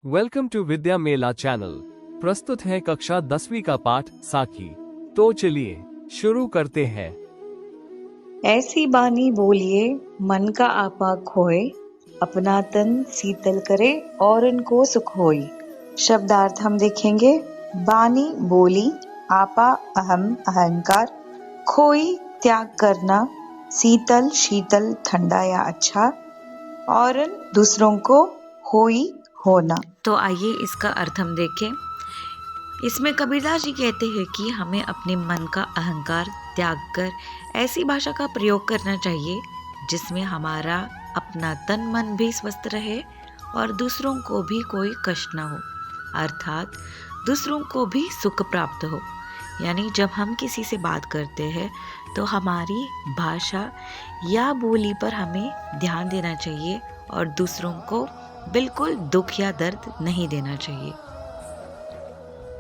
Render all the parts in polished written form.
Welcome to Vidya Mela channel. प्रस्तुत है कक्षा 10वीं का पाठ साखी। तो चलिए शुरू करते हैं। ऐसी बानी बोलिए मन का आपा खोए, अपना तन शीतल करे और उनको सुख होई। शब्दार्थ हम देखेंगे। बानी बोली, आपा अहम अहंकार, खोई त्याग करना, शीतल शीतल ठंडा या अच्छा, और दूसरों को होई होना। तो आइए इसका अर्थ हम देखें। इसमें कबीरदास जी कहते हैं कि हमें अपने मन का अहंकार त्याग कर ऐसी भाषा का प्रयोग करना चाहिए जिसमें हमारा अपना तन मन भी स्वस्थ रहे और दूसरों को भी कोई कष्ट ना हो, अर्थात दूसरों को भी सुख प्राप्त हो। यानी जब हम किसी से बात करते हैं तो हमारी भाषा या बोली पर हमें ध्यान देना चाहिए और दूसरों को बिल्कुल दुख या दर्द नहीं देना चाहिए।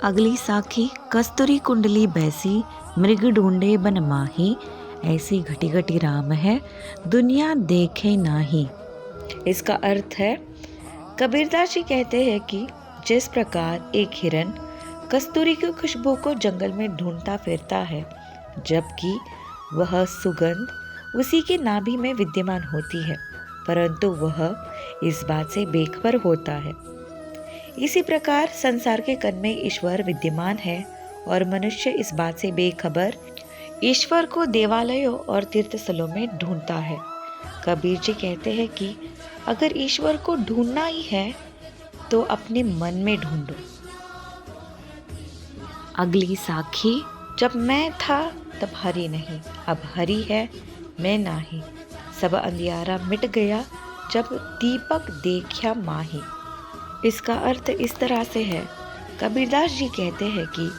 अगली साखी। कस्तूरी कुंडली बैसी, मृग ढूंढे बन माही, ऐसी घटी घटी राम है, दुनिया देखे नाही। इसका अर्थ है, कबीरदास जी कहते हैं कि जिस प्रकार एक हिरन कस्तूरी की खुशबू को जंगल में ढूंढता फिरता है, जबकि वह सुगंध उसी के नाभि में विद्यमान होती है, परंतु वह इस बात से बेखबर होता है, इसी प्रकार संसार के कण में ईश्वर विद्यमान है और मनुष्य इस बात से बेखबर ईश्वर को देवालयों और तीर्थस्थलों में ढूंढता है। कबीर जी कहते हैं कि अगर ईश्वर को ढूंढना ही है तो अपने मन में ढूंढो। अगली साखी। जब मैं था तब हरि नहीं, अब हरि है मैं नाही, सब अंधियारा मिट गया, जब दीपक देखा माही। इसका अर्थ इस तरह से है। कबीरदास जी कहते हैं कि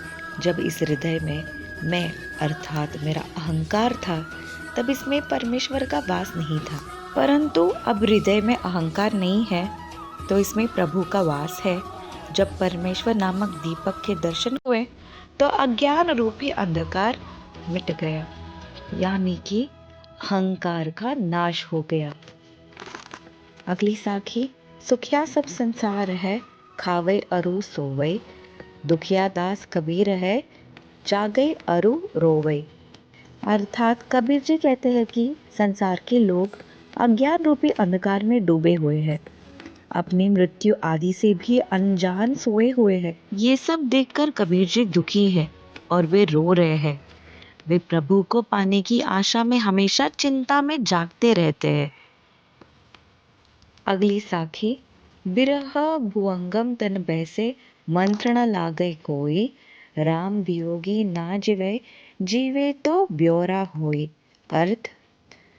जब इस हृदय में मैं अर्थात मेरा अहंकार था, तब इसमें परमेश्वर का वास नहीं था, परंतु अब हृदय में अहंकार नहीं है तो इसमें प्रभु का वास है। जब परमेश्वर नामक दीपक के दर्शन हुए तो अज्ञान रूपी अंधकार मिट गया, यानी कि अहंकार का नाश हो गया। अगली साखी। सुखिया सब संसार है, खावे अरु सोवे, दुखिया दास कबीर है, जागे अरु रोवे। अर्थात कबीर जी कहते हैं कि संसार के लोग अज्ञान रूपी अंधकार में डूबे हुए हैं, अपनी मृत्यु आदि से भी अनजान सोए हुए हैं। ये सब देखकर कबीर जी दुखी है और वे रो रहे हैं। वे प्रभु को पाने की आशा में हमेशा चिंता में जागते रहते हैं। अगली साखी। बिरह भुअंगम तन बैसे, मंत्र न लागे कोई, राम वियोगी ना जिवे, जीवे तो ब्योरा होई। अर्थ।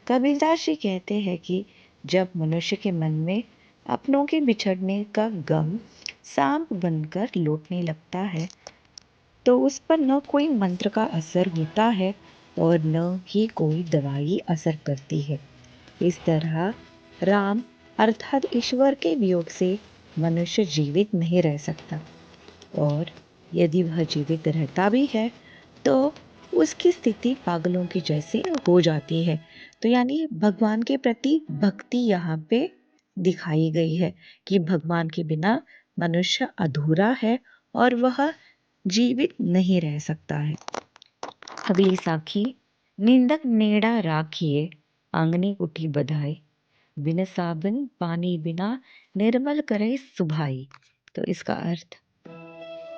कबीरदास जी कहते हैं कि जब मनुष्य के मन में अपनों के बिछड़ने का गम सांप बनकर लौटने लगता है तो उस पर न कोई मंत्र का असर होता है और न ही कोई दवाई असर करती है। इस तरह राम अर्थात ईश्वर के वियोग से मनुष्य जीवित नहीं रह सकता, और यदि वह जीवित रहता भी है तो उसकी स्थिति पागलों की जैसी हो जाती है। तो यानी भगवान के प्रति भक्ति यहाँ पे दिखाई गई है कि भगवान के बिना मनुष्य अधूरा है और वह जीवित नहीं रह सकता है। अगली साखी। निंदक नेड़ा राखिए, आंगनी उठी बधाई, बिन साबन पानी बिना निर्मल करे सुभाई। तो इसका अर्थ।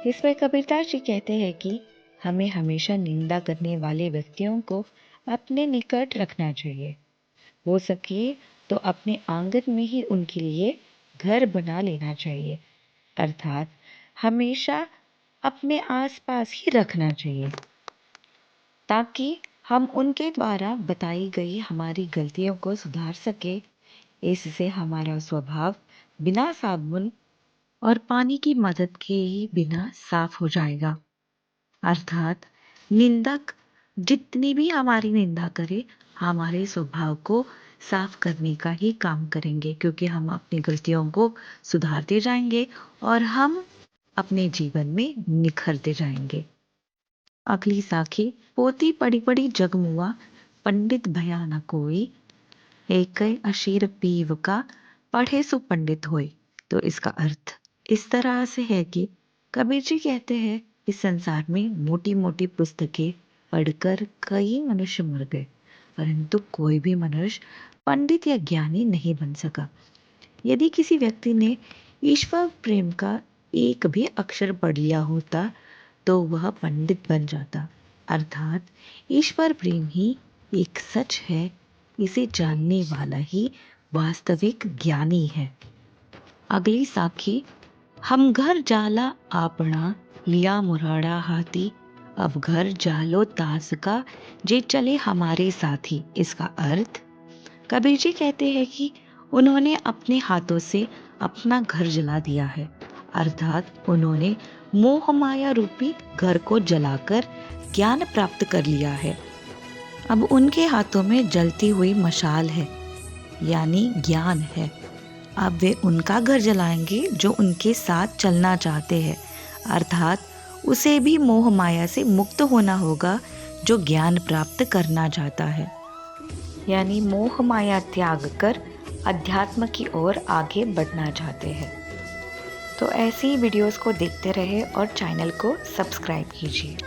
इसमें कबीरदास जी कहते हैं कि हमें हमेशा निंदा करने वाले व्यक्तियों को अपने निकट रखना चाहिए, हो सके तो अपने आंगन में ही उनके लिए घर बना लेना चाहिए, अर्थात हमेशा अपने आसपास ही रखना चाहिए, ताकि हम उनके द्वारा बताई गई हमारी गलतियों को सुधार सके। इससे हमारा स्वभाव बिना साबुन और पानी की मदद के ही बिना साफ हो जाएगा। अर्थात निंदक जितनी भी हमारी निंदा करे, हमारे स्वभाव को साफ करने का ही काम करेंगे, क्योंकि हम अपनी गलतियों को सुधारते जाएंगे और हम अपने जीवन में निखरते जाएंगे। अगली साखी। पोती पड़ी पड़ी जगमुआ, पंडित भया न कोई, एक अशीर पीव का, पढ़े सो पंडित होए। तो इसका अर्थ। इस तरह से है कि कबीर जी कहते हैं इस संसार में मोटी मोटी पुस्तकें पढ़कर कई मनुष्य मर गए, परंतु कोई भी मनुष्य पंडित या ज्ञानी नहीं बन सका। यदि किसी व्यक्ति ने ईश्वर प्रेम का एक भी अक्षर पढ़ लिया होता तो वह पंडित बन जाता। अर्थात ईश्वर प्रेम ही एक सच है, इसे जानने वाला ही वास्तविक ज्ञानी है। अगली साखी। हम घर जाला आपना लिया मुराड़ा हाथी, अब घर जालो तास का जे चले हमारे साथी। इसका अर्थ कबीर जी कहते हैं कि उन्होंने अपने हाथों से अपना घर जला दिया है, अर्थात उन्होंने मोह माया रूपी घर को जलाकर ज्ञान प्राप्त कर लिया है। अब उनके हाथों में जलती हुई मशाल है, यानी ज्ञान है। अब वे उनका घर जलाएंगे जो उनके साथ चलना चाहते हैं, अर्थात उसे भी मोह माया से मुक्त होना होगा जो ज्ञान प्राप्त करना चाहता है, यानी मोह माया त्याग कर अध्यात्म की ओर आगे बढ़ना चाहते हैं। तो ऐसी वीडियोस को देखते रहे और चैनल को सब्सक्राइब कीजिए।